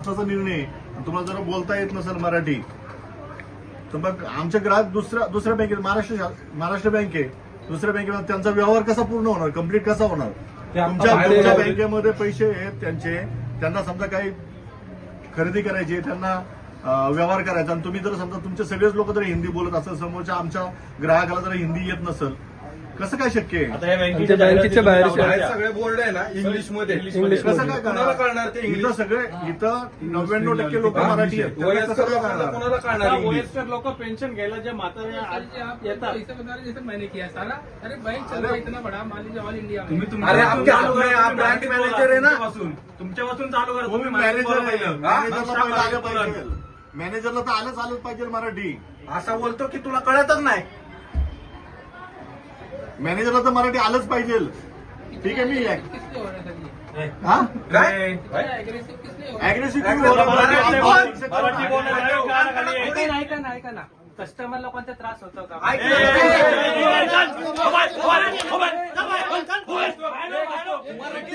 महत्वाचा निर्णय आहे. तुम्हाला जर बोलता येत नसेल मराठी तर मग आमचे ग्राहक दुसऱ्या बँकेत महाराष्ट्र बँक आहे, दुसऱ्या बँकेमध्ये त्यांचा व्यवहार कसा पूर्ण होणार, कम्प्लीट कसा होणार? तुमच्या बँकेमध्ये पैसे आहेत त्यांना समजा काही खरेदी करायची, त्यांना व्यवहार करायचा आणि तुम्ही जर समजा तुमचे सगळेच लोक जर हिंदी बोलत असेल, समोरच्या आमच्या ग्राहकाला जर हिंदी येत नसेल, कसं काय शक्य आहे? आता या बँकेच्या बाहेर सगळे बोर्ड आहे ना इंग्लिश मध्ये, कसं काय कोणाला कळणार ते इथं सगळे इथं 99% लोक मराठी आहेत, त्यामुळे कसं काय करणार? कोणाला कळणार इंग्लिश? वयस्कर लोक पेन्शन घ्यायला जे म्हातारे येतात इसे बता रहे जैसे मैंने किया सारा। अरे बैंक चल रहा है इतना बड़ा, मान लीजिए ऑल इंडिया में। अरे आपके हाथ में आप ब्रांच मॅनेजर आहे ना, तुमच्यापासून चालू करा, तुम्ही मॅनेजर आहे, मॅनेजरला पहिलं आलं पाहिजे, मॅनेजरला तर आलंच पाहिजे मराठी. असा बोलतो की तुला कळतच नाही. मॅनेजरला तर मराठी आलंच पाहिजे. ठीक आहे, मी किसलिए हो रहा था ये? हा काय एग्रेसिव किसलिए हो रहा है? अग्रेसिव्ह मराठी बोलणं ऐका ना, कस्टमरला कोणता त्रास होतो का? मराठी